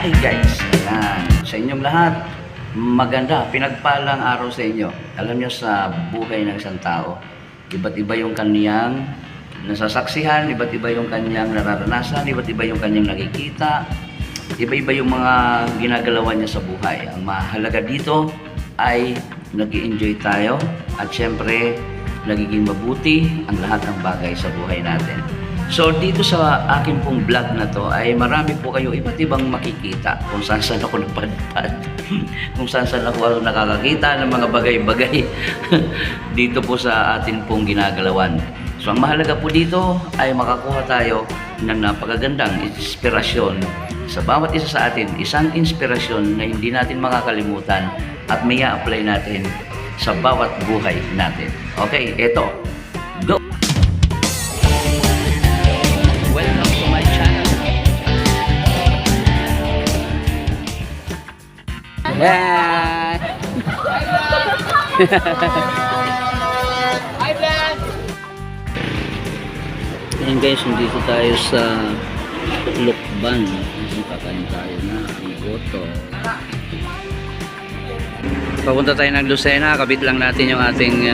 Hi guys! Ayan, sa inyong lahat, maganda, pinagpalang araw sa inyo. Alam nyo, sa buhay ng isang tao, iba't iba yung kanyang nasasaksihan, iba't iba yung kanyang nararanasan, iba't iba yung kanyang nakikita, iba-iba yung mga ginagalawan niya sa buhay. Ang mahalaga dito ay nag-i-enjoy tayo at syempre nagiging mabuti ang lahat ng bagay sa buhay natin. So dito sa akin pong vlog na to ay marami po kayo iba't ibang makikita kung saan ako napadpad kung saan ako nakakakita ng mga bagay-bagay dito po sa atin pong ginagalawan. So ang mahalaga po dito ay makakuha tayo ng napakagandang inspirasyon sa bawat isa sa atin, isang inspirasyon na hindi natin makakalimutan at may apply natin sa bawat buhay natin. Okay, eto. Go! Welcome to my channel. Yeah. Hi, Dad! Ayan guys, nandito tayo sa Lukban. Kakain tayo na igoto. Papunta tayo ng Lucena, kabit lang natin yung ating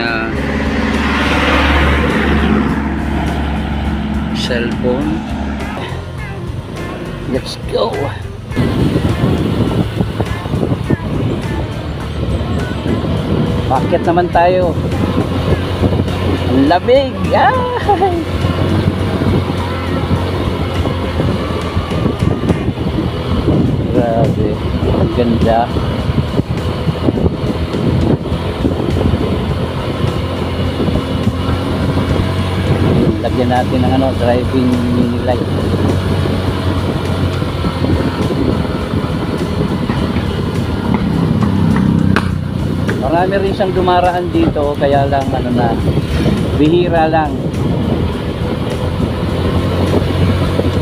cellphone. Let's go! Bakit naman tayo? Ang lamig! Ay! Grabe, ang ganda. Lagyan natin ng driving mini light. Marami rin siyang dumaraan dito, kaya lang bihira lang.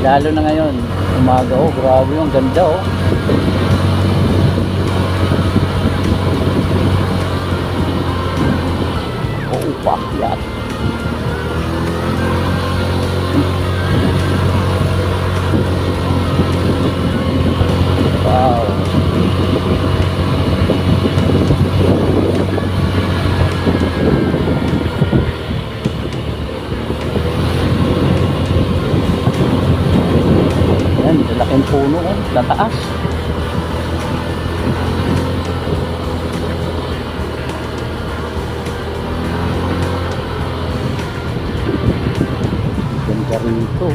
Lalo na ngayon, umaga, grabe, ang ganda pakyat. Wow. Yan, laking puno, tataas. Ganda rin ito.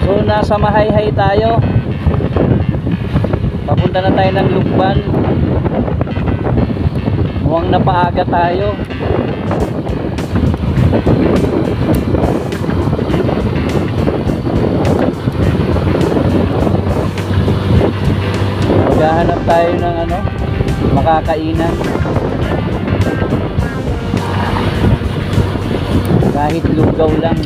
So nasa Mahayhay tayo. Papunta na tayo ng Lukban. Mukhang napaaga tayo. Maghahanap tayo ng makakainan. Kahit lugaw lang.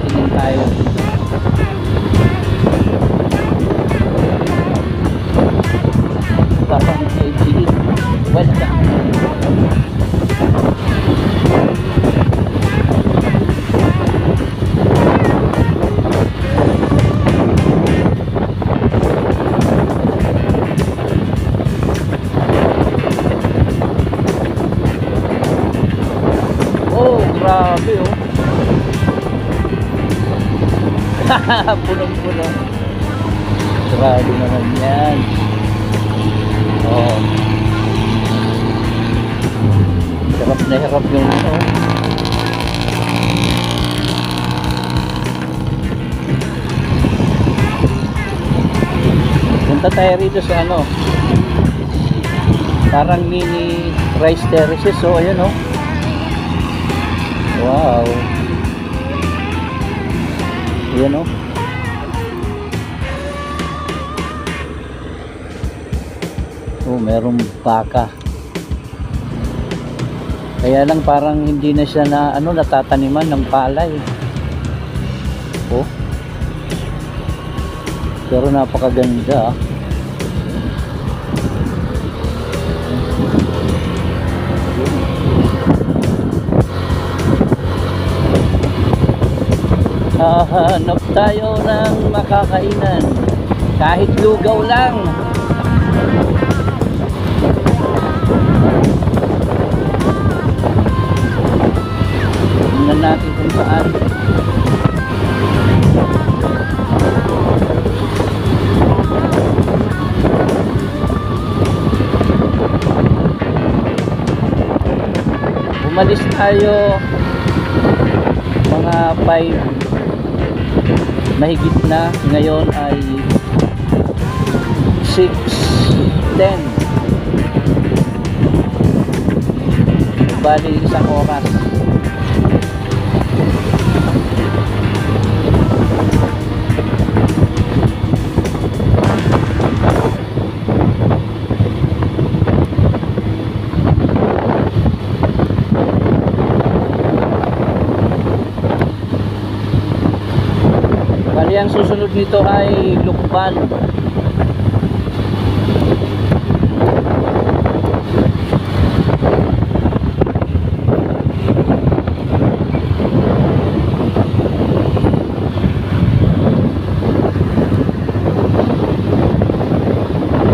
Tingin tayo. Tapang LG. Welcome. Grabe punong-puno. Grabe naman yan. Hirap na hirap yung punta tayo rito sa parang mini rice terraces. Ayan wow. Ayan merong baka. Kaya lang parang hindi na siya natataniman ng palay. Pero napakaganda. Hahanap tayo ng makakainan. Kahit lugaw lang. Tingnan natin kung saan. Umalis tayo mga 5 mahigit na. Ngayon ay 6:10. Bali isang oras. Bali ang susunod nito ay Lukban.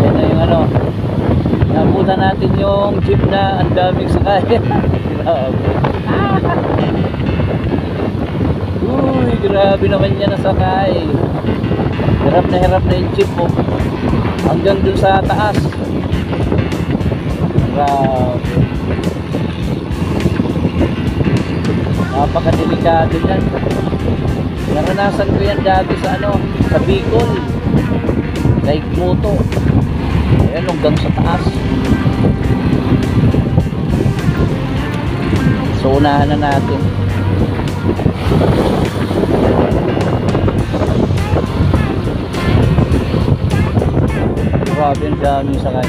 Yan na yung ano, nabutan natin yung jeep na ang daming sakay. Grabe. Uy, grabe naman yan nasakay. Hirap na yung jeep mo. Hanggang dun sa taas. Grabe. Napakadelikado yan. Naranasan ko yan dati sa ano, sa Bicol. Like moto. Ayan, hanggang sa taas. So, unahan na natin. Grabe, ang daming sakay.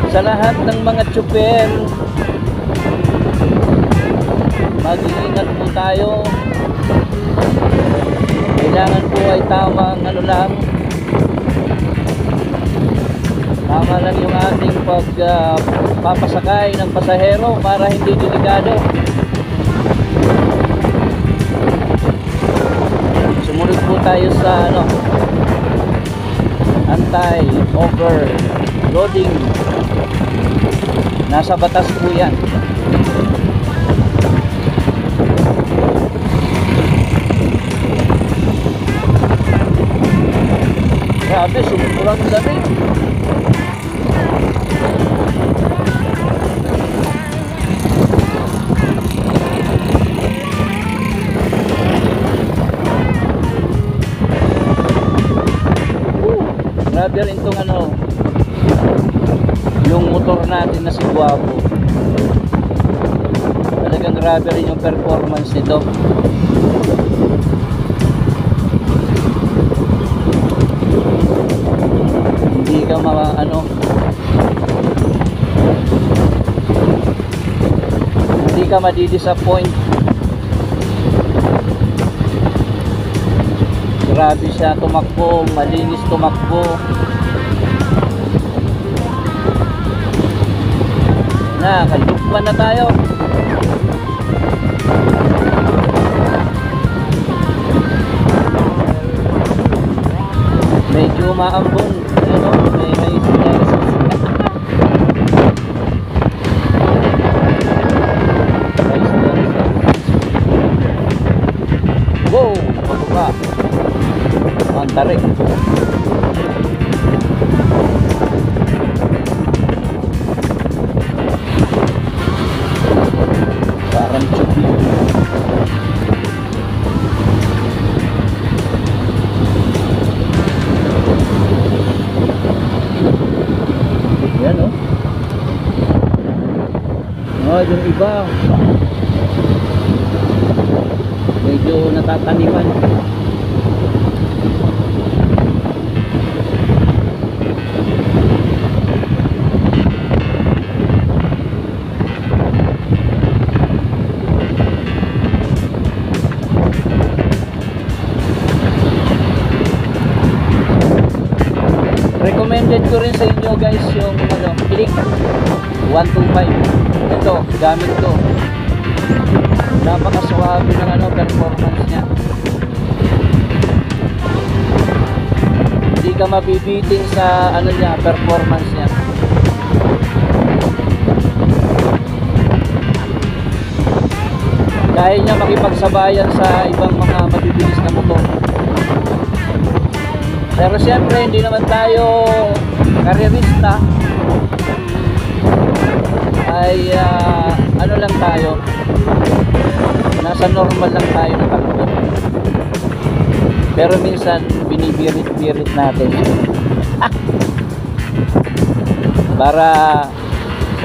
Sa lahat ng mga tsuper, mag-iingat po tayo. Kailangan po ay tamang ano lang, tama lang yung ating papasakay ng pasahero para hindi delikado. Sumunod po tayo sa ano, anti-overloading. Nasa batas po yan. Grabe, sobrang dami. Grabe rin itong ano, yung motor natin na si Guapo. Talagang grabe rin yung performance nito. Hindi ka hindi ka madi-disappoint. Grabe siya tumakbo, malinis tumakbo. Na, kalugpan na tayo. Medyo maambon. Ano, may sinyales. Wow, pababa. Ang tarik. Parang chupi. Yan o. Yung iba medyo natataniman. Recommended ko rin sa inyo guys yung ano, Click 125. Ito, gamit ko. Napakaswabe ng ano, performance niya. Hindi ka mabibitin sa ano niya, performance niya. Kaya niya makipagsabayan sa ibang mga mabibilis na motor. Pero siyempre hindi naman tayo karerista. Ay ano lang tayo, nasa normal lang tayo na takbo. Pero minsan binibirit-birit natin para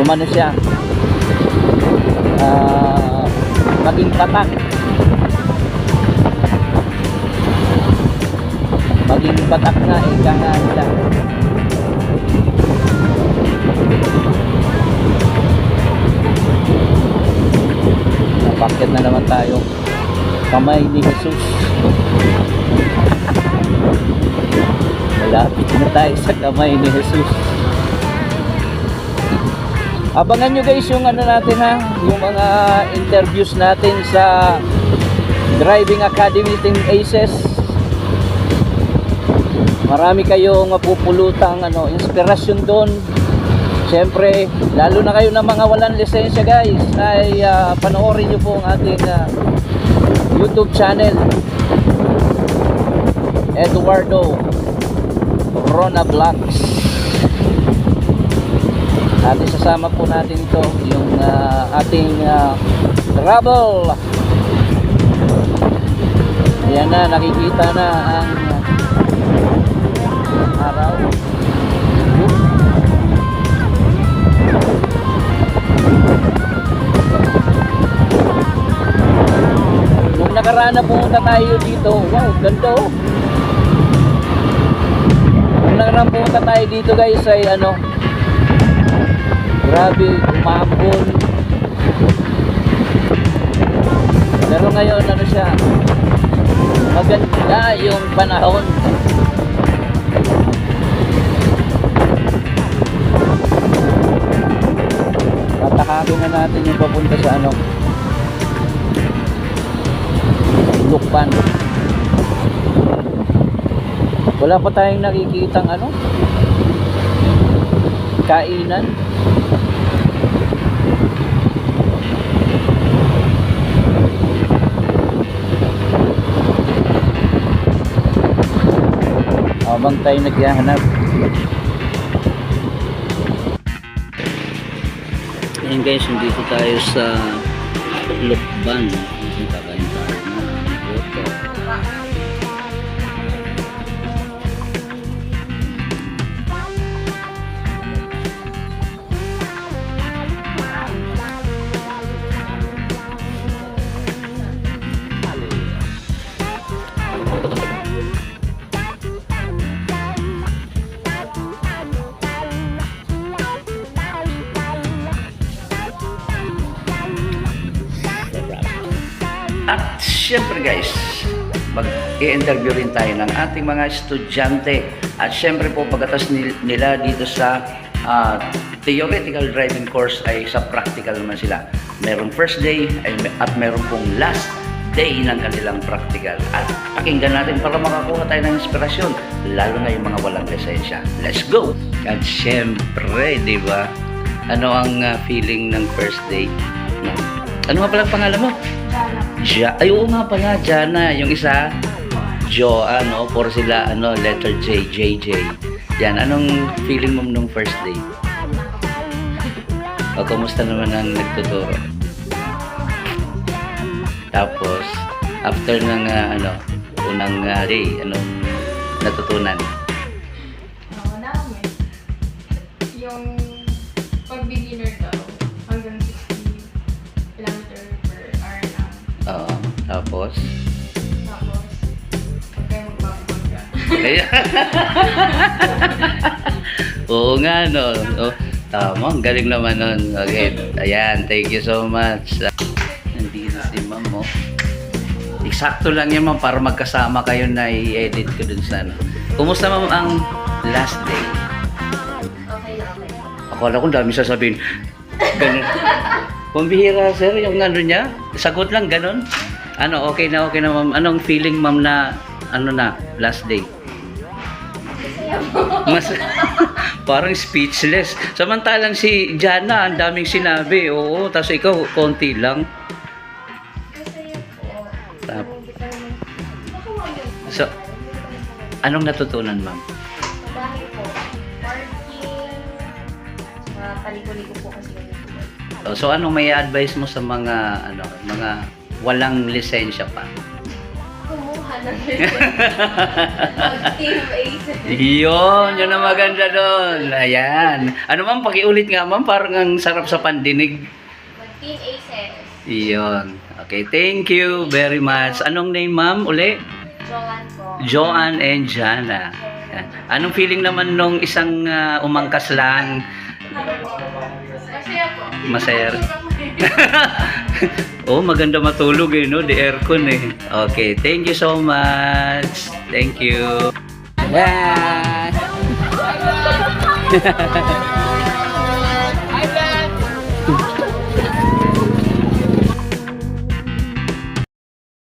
umano siya, maging patak. Maging patak na, ika nga nila. Napakit na naman tayo. Kamay ni Jesus. Malapit na tayo sa kamay ni Jesus. Abangan nyo guys yung ano natin ha, yung mga interviews natin sa Driving Academy Team Aces. Marami kayong mapupulutang ano, inspirasyon doon. Siyempre, lalo na kayo ng mga walang lisensya guys, ay panoorin nyo po ang ating YouTube channel, Eduardo Rona Vlogs. At isasama po natin ito yung ating travel. Ayan na, nakikita na ang araw. Nung nakaraan na pumunta tayo dito, wow, ganda oh. Nung nakaraan pumunta tayo dito guys ay ano, grabe, umambon. Pero ngayon ano siya, maganda yung panahon. Patakakin na natin yung papunta sa ano, Lukban. Wala pa tayong nakikitang ano, kainan. Habang tayo naghahanap. Ayan guys, dito tayo sa Lukban. Kakain tayo ng boto. At syempre guys, mag-i-interview rin tayo ng ating mga estudyante. At syempre po pagkatas nila dito sa theoretical driving course ay sa practical naman sila. Merong first day at meron pong last day ng kanilang practical. At pakinggan natin para makakuha tayo ng inspirasyon, lalo na yung mga walang lisensya. Let's go! At syempre, di ba? Ano ang feeling ng first day? No? Ano nga pala ang pangalan mo? Ay, oo nga pala, Jana. Yung isa, Jo, ano, for sila, ano, letter J, JJ. Yan, anong feeling mo nung first day? O, kumusta naman ang nagtuturo? Tapos, after ng, ano, unang day, ano, natutunan? Namin. Yung pag-beginner daw, hanggang 60 km per hour lang. Oo, tapos? Tapos, pag kayo magpapagka. Kaya, oo nga, no? Oh, tama, ang galing naman nun. Okay, ayan, thank you so much. Nandito si ma'am, mo. Eksakto lang yan, ma'am, para magkasama kayo na i-edit ko dun sa ano. Kumusta, ma'am, ang last day. Okay. Akala ko dami sasabihin. Ganun. Pambihira, sir, yung ano niya. Sagot lang, ganun. Ano, okay na, ma'am. Anong feeling, ma'am, na, ano na, last day? Mas, parang speechless. Samantalang si Jana, ang daming sinabi. Oo, tapos ikaw, konti lang. Masaya po. Tap. Hindi pa naman. Baka wala. So, anong natutunan, ma'am? Sa bahay po, parking, paliko-liko po kasi yun. So, anong may advice mo sa mga, ano, mga walang lisensya pa? Kumuha na rin. Team Aces. Yun ang maganda doon. Ayan. Ano ma'am, pakiulit nga ma'am, parang ang sarap sa pandinig. Team Aces. Yun. Okay, thank you very much. Anong name ma'am uli? Joanne po. Joanne and Jana. Yan. Anong feeling naman nung isang umangkas lang? Masaya po. Masaya. Oh, maganda matulog eh, no? The aircon eh. Okay, thank you so much. Thank you. Bye!